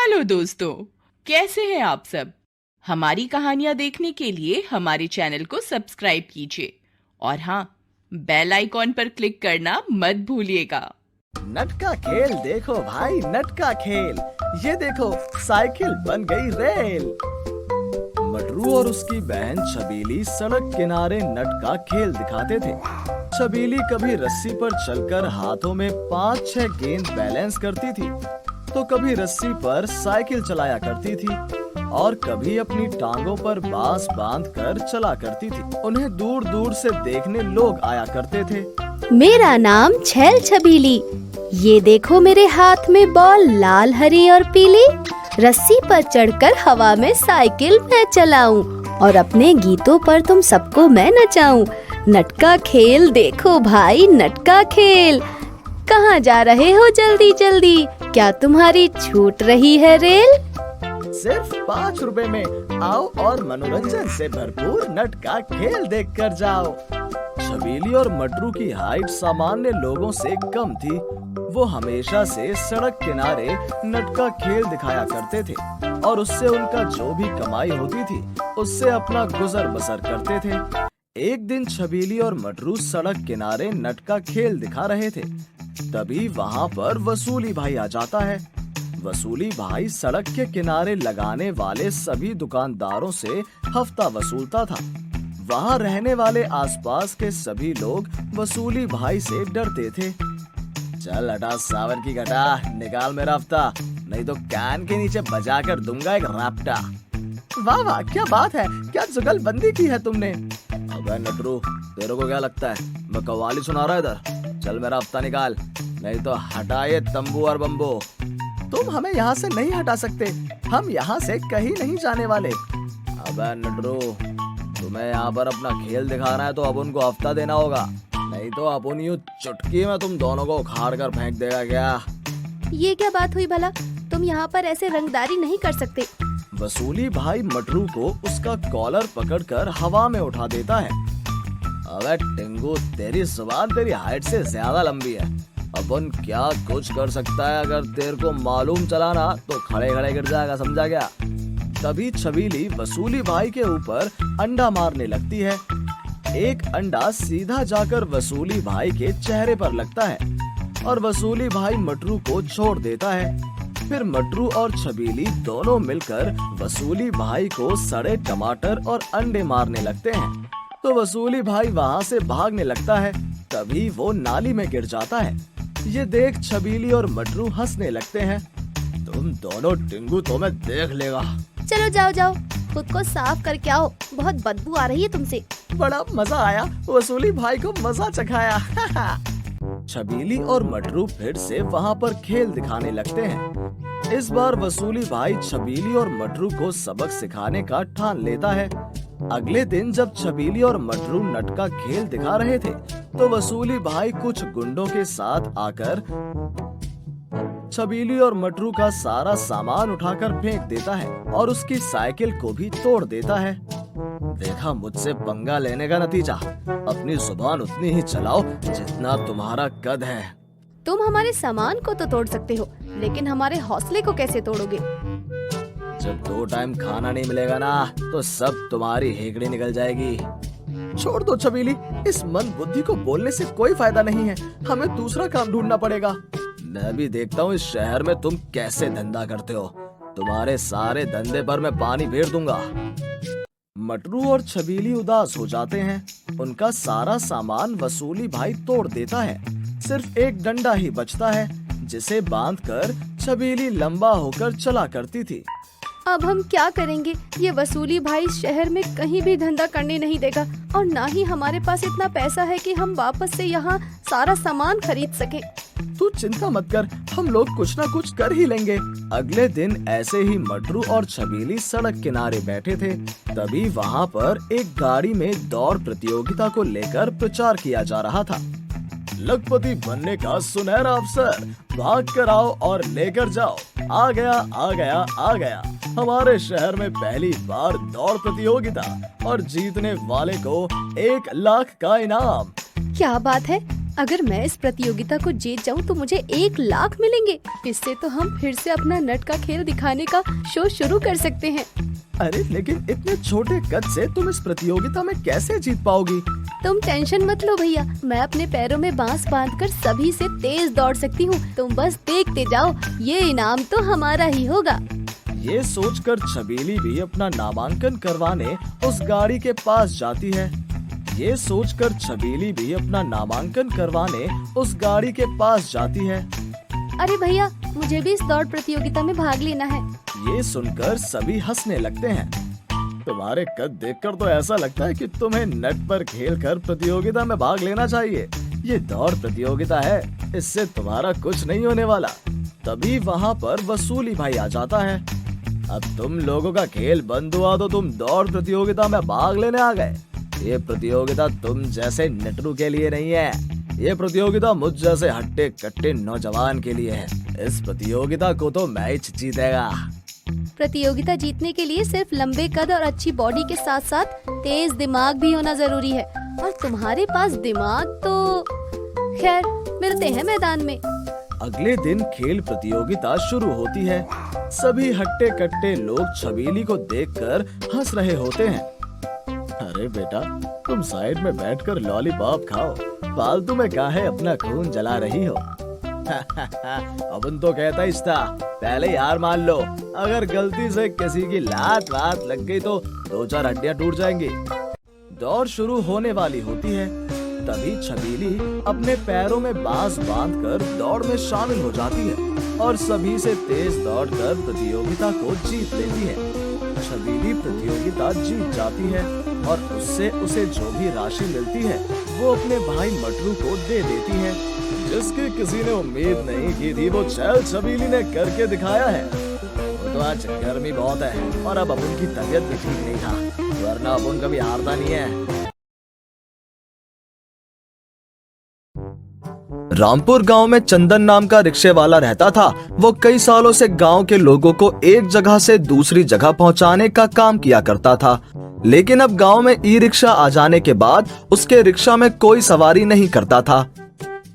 Hello दोस्तों, कैसे हैं आप सब। हमारी कहानियां देखने के लिए हमारे चैनल को सब्सक्राइब कीजिए और हाँ, बेल आइकॉन पर क्लिक करना मत भूलिएगा। नट का खेल देखो भाई, नट का खेल। ये देखो, साइकिल बन गई रेल। मटरू और उसकी बहन छबीली सड़क किनारे नट का खेल दिखाते थे। छबीली कभी रस्सी पर चलकर हाथों में 5-6 गेंद बैलेंस करती थी, तो कभी रस्सी पर साइकिल चलाया करती थी और कभी अपनी टांगों पर बांस बांधकर चला करती थी। उन्हें दूर दूर से देखने लोग आया करते थे। मेरा नाम छैल छबीली। ये देखो मेरे हाथ में बॉल लाल, हरी और पीली। रस्सी पर चढ़कर हवा में साइकिल मैं चलाऊं और अपने गीतों पर तुम सबको मैं नचाऊं। नट का खेल देखो भाई, नट का खेल। कहाँ जा रहे हो जल्दी जल्दी, क्या तुम्हारी छूट रही है रेल? सिर्फ 5 रुपए में आओ और मनोरंजन से भरपूर नट का खेल देख कर जाओ। छबीली और मटरू की हाइट सामान्य लोगों से कम थी। वो हमेशा से सड़क किनारे नट का खेल दिखाया करते थे और उससे उनका जो भी कमाई होती थी उससे अपना गुजर बसर करते थे। एक दिन छबीली और मटरू सड़क किनारे नट का खेल दिखा रहे थे। तभी वहाँ पर वसूली भाई आ जाता है। वसूली भाई सड़क के किनारे लगाने वाले सभी दुकानदारों से हफ्ता वसूलता था। वहाँ रहने वाले आसपास के सभी लोग वसूली भाई से डरते थे। चल हटा सावन की घटा, निकाल मेरा हफ्ता, नहीं तो कान के नीचे बजाकर दूंगा एक रापटा। वाह वाह, क्या बात है, क्या जुगलबंदी की है तुमने। अबे नटरू, तेरे को क्या लगता है मैं कव्वाली सुना रहा इधर? चल मेरा हफ्ता निकाल, नहीं तो हटाए तंबू और बम्बू। तुम हमें यहाँ से नहीं हटा सकते, हम यहाँ से कहीं नहीं जाने वाले। अबे नटरू, तुम्हें यहाँ पर अपना खेल दिखाना है तो अब उनको हफ्ता देना होगा, नहीं तो अपन यूं चुटकी में तुम दोनों को उखाड़ कर फेंक देगा क्या? ये क्या बात हुई भला, तुम यहाँ पर ऐसे रंगदारी नहीं कर सकते। वसूली भाई मटरू को उसका कॉलर पकड़कर हवा में उठा देता है। अबे टिंगू, तेरी जुबान तेरी हाइट से ज्यादा लंबी है। अपन क्या कुछ कर सकता है, अगर तेरे को मालूम चला ना तो खड़े खड़े गिर जाएगा, समझा क्या? तभी छबीली वसूली भाई के ऊपर अंडा मारने लगती है। एक अंडा सीधा जाकर वसूली भाई के चेहरे पर लगता है और वसूली भाई मटरू को छोड़ देता है। फिर मटरू और छबीली दोनों मिलकर वसूली भाई को सड़े टमाटर और अंडे मारने लगते हैं। तो वसूली भाई वहाँ से भागने लगता है। तभी वो नाली में गिर जाता है। ये देख छबीली और मटरू हंसने लगते हैं। तुम दोनों टिंगू तो मैं देख लेगा। चलो जाओ जाओ, खुद को साफ करके आओ, बहुत बदबू आ रही है तुमसे। बड़ा मजा आया, वसूली भाई को मजा चखाया। छबीली और मटरू फिर से वहाँ पर खेल दिखाने लगते हैं। इस बार वसूली भाई छबीली और मटरू को सबक सिखाने का ठान लेता है। अगले दिन जब छबीली और मटरू नट का खेल दिखा रहे थे तो वसूली भाई कुछ गुंडों के साथ आकर छबीली और मटरू का सारा सामान उठाकर फेंक देता है और उसकी साइकिल को भी तोड़ देता है। देखा मुझसे पंगा लेने का नतीजा, अपनी जुबान उतनी ही चलाओ जितना तुम्हारा कद है। तुम हमारे सामान को तो तोड़ सकते हो, लेकिन हमारे हौसले को कैसे तोड़ोगे? जब 2 टाइम खाना नहीं मिलेगा ना तो सब तुम्हारी हेकड़ी निकल जाएगी। छोड़ दो छबीली, इस मन बुद्धि को बोलने से कोई फायदा नहीं है, हमें दूसरा काम ढूंढना पड़ेगा। मैं भी देखता हूँ इस शहर में तुम कैसे धंधा करते हो, तुम्हारे सारे धंधे पर मैं पानी फेर दूंगा। मटरू और छबीली उदास हो जाते हैं। उनका सारा सामान वसूली भाई तोड़ देता है। सिर्फ एक डंडा ही बचता है जिसे बांधकर छबीली लंबा होकर चला करती थी। अब हम क्या करेंगे? ये वसूली भाई शहर में कहीं भी धंधा करने नहीं देगा और ना ही हमारे पास इतना पैसा है कि हम वापस से यहाँ सारा सामान खरीद सके। तू चिंता मत कर, हम लोग कुछ ना कुछ कर ही लेंगे। अगले दिन ऐसे ही मटरू और छबीली सड़क किनारे बैठे थे। तभी वहाँ पर एक गाड़ी में दौड़ प्रतियोगिता को लेकर प्रचार किया जा रहा था। लखपति बनने का सुनहरा अवसर, भाग कर आओ और लेकर जाओ। आ गया आ गया आ गया, हमारे शहर में पहली बार दौड़ प्रतियोगिता और जीतने वाले को 1 लाख का इनाम। क्या बात है, अगर मैं इस प्रतियोगिता को जीत जाऊं तो मुझे 1 लाख मिलेंगे। इससे तो हम फिर से अपना नट का खेल दिखाने का शो शुरू कर सकते हैं। अरे लेकिन इतने छोटे कद से तुम इस प्रतियोगिता में कैसे जीत पाओगी? तुम टेंशन मत लो भैया, मैं अपने पैरों में बांस बांधकर सभी से तेज दौड़ सकती हूँ। तुम बस देखते जाओ, ये इनाम तो हमारा ही होगा। ये सोचकर छबीली भी अपना नामांकन करवाने उस गाड़ी के पास जाती है। ये सोचकर छबीली भी अपना नामांकन करवाने उस गाड़ी के पास जाती है। अरे भैया, मुझे भी इस दौड़ प्रतियोगिता में भाग लेना है। ये सुनकर सभी हंसने लगते हैं। तुम्हारे कद देखकर तो ऐसा लगता है कि तुम्हें नट पर खेलकर प्रतियोगिता में भाग लेना चाहिए। ये दौड़ प्रतियोगिता है, इससे तुम्हारा कुछ नहीं होने वाला। तभी वहाँ पर वसूली भाई आ जाता है। अब तुम लोगों का खेल बंद हुआ तो तुम दौड़ प्रतियोगिता में भाग लेने आ गए। ये प्रतियोगिता तुम जैसे नटरू के लिए नहीं है, ये प्रतियोगिता मुझ जैसे हट्टे कट्टे नौजवान के लिए है। इस प्रतियोगिता को तो मैं ही जीतेगा। प्रतियोगिता जीतने के लिए सिर्फ लंबे कद और अच्छी बॉडी के साथ साथ तेज दिमाग भी होना जरूरी है, और तुम्हारे पास दिमाग तो खैर, मिलते हैं मैदान में। अगले दिन खेल प्रतियोगिता शुरू होती है। सभी हट्टे कट्टे लोग छबीली को देखकर हंस रहे होते हैं। अरे बेटा, तुम साइड में बैठकर लॉलीपॉप खाओ, फालतू में काहे अपना खून जला रही हो। अपन तो कहता ही था, पहले यार मान लो, अगर गलती से किसी की लात वात लग गई तो 2-4 हड्डियां टूट जाएंगी। दौड़ शुरू होने वाली होती है। तभी छबीली अपने पैरों में बांस बांधकर दौड़ में शामिल हो जाती है और सभी से तेज दौड़कर प्रतियोगिता को जीत लेती है। छबीली प्रतियोगिता जीत जाती है और उससे उसे जो भी राशि मिलती है वो अपने भाई मटरू को दे देती है, जिसकी किसी ने उम्मीद नहीं की थी वो छैल छबीली ने करके दिखाया है। वो तो आज गर्मी बहुत है और अब उनकी तबीयत भी ठीक नहीं था, वरना अब उनका भी हारता नहीं है। रामपुर गांव में चंदन नाम का रिक्शे वाला रहता था। वो कई सालों से गांव के लोगों को एक जगह से दूसरी जगह पहुंचाने का काम किया करता था, लेकिन अब गांव में ई रिक्शा आ जाने के बाद उसके रिक्शा में कोई सवारी नहीं करता था।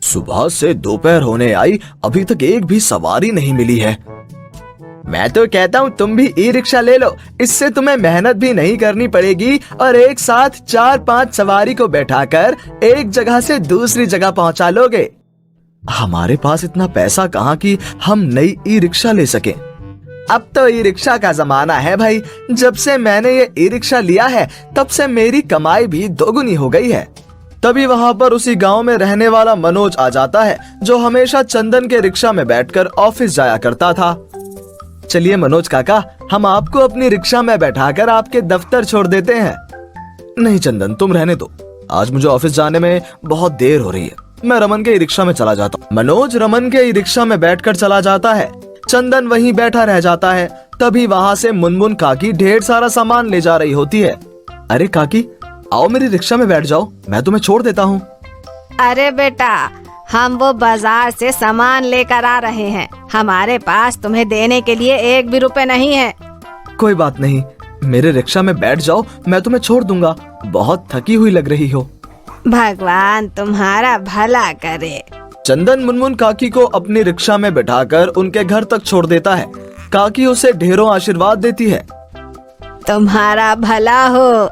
सुबह से दोपहर होने आई, अभी तक एक भी सवारी नहीं मिली है। मैं तो कहता हूँ तुम भी ई रिक्शा ले लो, इससे तुम्हें मेहनत भी नहीं करनी पड़ेगी और एक साथ 4-5 सवारी को बैठाकर एक जगह से दूसरी जगह पहुंचा लोगे। हमारे पास इतना पैसा कहाँ कि हम नई ई रिक्शा ले सके। अब तो ई रिक्शा का जमाना है भाई, जब से मैंने ये ई रिक्शा लिया है तब से मेरी कमाई भी दोगुनी हो गई है। तभी वहाँ पर उसी गांव में रहने वाला मनोज आ जाता है, जो हमेशा चंदन के रिक्शा में बैठकर ऑफिस जाया करता था। चलिए मनोज काका, हम आपको अपनी रिक्शा में बैठाकर आपके दफ्तर छोड़ देते हैं। नहीं चंदन, तुम रहने दो, आज मुझे ऑफिस जाने में बहुत देर हो रही है, मैं रमन के रिक्शा में चला जाता हूँ। मनोज रमन के रिक्शा में बैठकर चला जाता है। चंदन वहीं बैठा रह जाता है। तभी वहाँ से मुनमुन काकी ढेर सारा सामान ले जा रही होती है। अरे काकी, आओ मेरी रिक्शा में बैठ जाओ, मैं तुम्हें छोड़ देता हूँ। अरे बेटा, हम वो बाजार से सामान लेकर आ रहे हैं, हमारे पास तुम्हें देने के लिए 1 भी रुपए नहीं है। कोई बात नहीं, मेरे रिक्शा में बैठ जाओ, मैं तुम्हें छोड़ दूंगा, बहुत थकी हुई लग रही हो। भगवान तुम्हारा भला करे। चंदन मुनमुन काकी को अपनी रिक्शा में बिठाकर उनके घर तक छोड़ देता है। काकी उसे ढेरों आशीर्वाद देती है। तुम्हारा भला हो,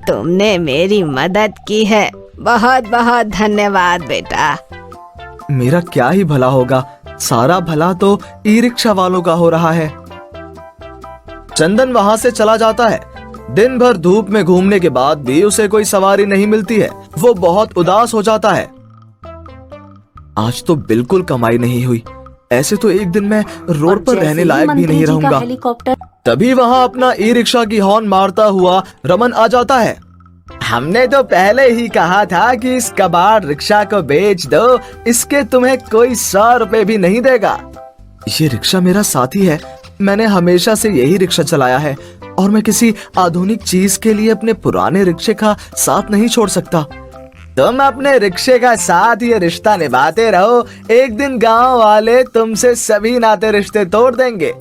तुमने मेरी मदद की है, बहुत बहुत धन्यवाद बेटा। मेरा क्या ही भला होगा, सारा भला तो ई रिक्शा वालों का हो रहा है। चंदन वहाँ से चला जाता है। दिन भर धूप में घूमने के बाद भी उसे कोई सवारी नहीं मिलती है। वो बहुत उदास हो जाता है। आज तो बिल्कुल कमाई नहीं हुई, ऐसे तो एक दिन मैं रोड पर रहने लायक भी नहीं रहूंगा। तभी वहाँ अपना ई रिक्शा की हॉर्न मारता हुआ रमन आ जाता है। हमने तो पहले ही कहा था कि इस कबाड़ रिक्शा को बेच दो, इसके तुम्हें कोई 100 रुपए भी नहीं देगा। ये रिक्शा मेरा साथी है, मैंने हमेशा से यही रिक्शा चलाया है और मैं किसी आधुनिक चीज के लिए अपने पुराने रिक्शे का साथ नहीं छोड़ सकता। तुम अपने रिक्शे का साथ ये रिश्ता निभाते रहो, एक दिन गांव वाले तुमसे सभी नाते रिश्ते तोड़ देंगे।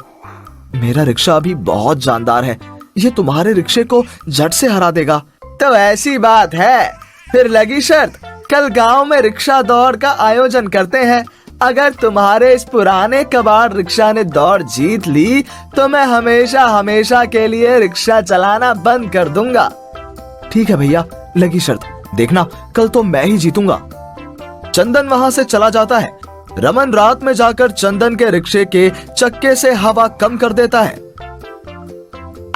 मेरा रिक्शा अभी बहुत जानदार है, ये तुम्हारे रिक्शे को झट से हरा देगा। तो ऐसी बात है, फिर लगी शर्त, कल गांव में रिक्शा दौड़ का आयोजन करते हैं। अगर तुम्हारे इस पुराने कबाड़ रिक्शा ने दौड़ जीत ली तो मैं हमेशा हमेशा के लिए रिक्शा चलाना बंद कर दूंगा। ठीक है भैया, लगी शर्त। देखना कल तो मैं ही जीतूंगा। चंदन वहां से चला जाता है। रमन रात में जाकर चंदन के रिक्शे के चक्के से हवा कम कर देता है।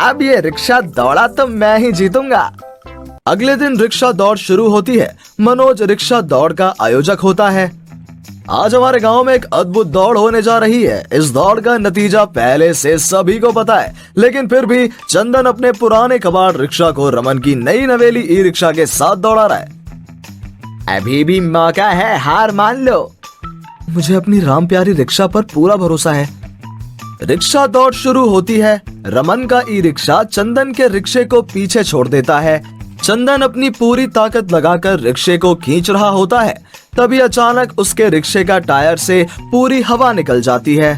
अब ये रिक्शा दौड़ा तो मैं ही जीतूंगा। अगले दिन रिक्शा दौड़ शुरू होती है। मनोज रिक्शा दौड़ का आयोजक होता है। आज हमारे गांव में एक अद्भुत दौड़ होने जा रही है। इस दौड़ का नतीजा पहले से सभी को पता है, लेकिन फिर भी चंदन अपने पुराने कबाड़ रिक्शा को रमन की नई नवेली ई रिक्शा के साथ दौड़ा रहा है। अभी भी मौका है, हार मान लो। मुझे अपनी राम प्यारी रिक्शा पर पूरा भरोसा है। रिक्शा दौड़ शुरू होती है। रमन का ई रिक्शा चंदन के रिक्शे को पीछे छोड़ देता है। चंदन अपनी पूरी ताकत लगाकर रिक्शे को खींच रहा होता है। तभी अचानक उसके रिक्शे का टायर से पूरी हवा निकल जाती है।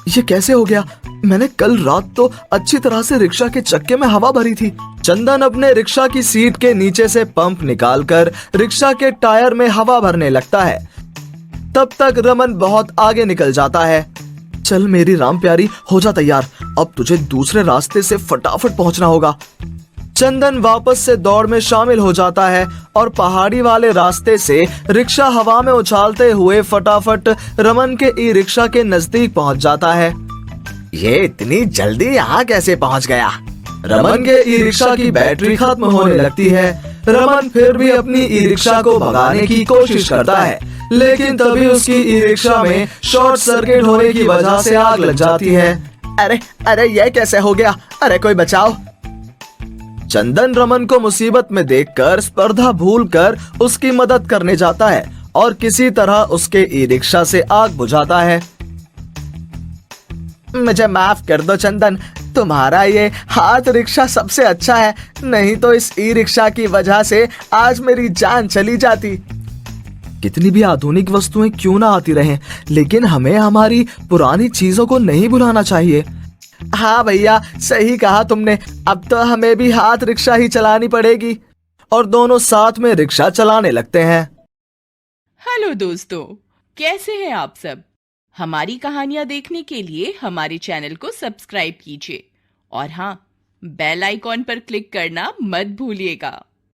ये कैसे हो गया? मैंने कल रात तो अच्छी तरह से रिक्शा के चक्के में हवा भरी थी। चंदन अपने रिक्शा की सीट के नीचे से पंप निकालकर रिक्शा के टायर में हवा भरने लगता है। तब तक रमन बहुत आगे निकल जाता है। चल मेरी राम प्यारी, हो जा तैयार। अब तुझे दूसरे रास्ते से फटाफट पहुंचना होगा। चंदन वापस से दौड़ में शामिल हो जाता है और पहाड़ी वाले रास्ते से रिक्शा हवा में उछालते हुए फटाफट रमन के ई रिक्शा के नजदीक पहुंच जाता है। ये इतनी जल्दी यहाँ कैसे पहुंच गया? रमन के ई रिक्शा की बैटरी खत्म होने लगती है। रमन फिर भी अपनी ई रिक्शा को भगाने की कोशिश करता है, लेकिन तभी उसकी ई रिक्शा में शॉर्ट सर्किट होने की वजह से आग लग जाती है। अरे अरे, ये कैसे हो गया? अरे कोई बचाओ। चंदन रमन को मुसीबत में देखकर स्पर्धा भूलकर उसकी मदद करने जाता है और किसी तरह उसके ई रिक्शा से आग बुझाता है। मुझे माफ कर दो चंदन, तुम्हारा ये हाथ रिक्शा सबसे अच्छा है, नहीं तो इस ई रिक्शा की वजह से आज मेरी जान चली जाती। कितनी भी आधुनिक वस्तुएं क्यों ना आती रहें, लेकिन हमें हमारी पुरानी चीजों को नहीं भुलाना चाहिए। हाँ भैया, सही कहा तुमने। अब तो हमें भी हाथ रिक्शा ही चलानी पड़ेगी। और दोनों साथ में रिक्शा चलाने लगते हैं। हेलो दोस्तों, कैसे हैं आप सब? हमारी कहानियां देखने के लिए हमारे चैनल को सब्सक्राइब कीजिए और हाँ, बेल आइकॉन पर क्लिक करना मत भूलिएगा।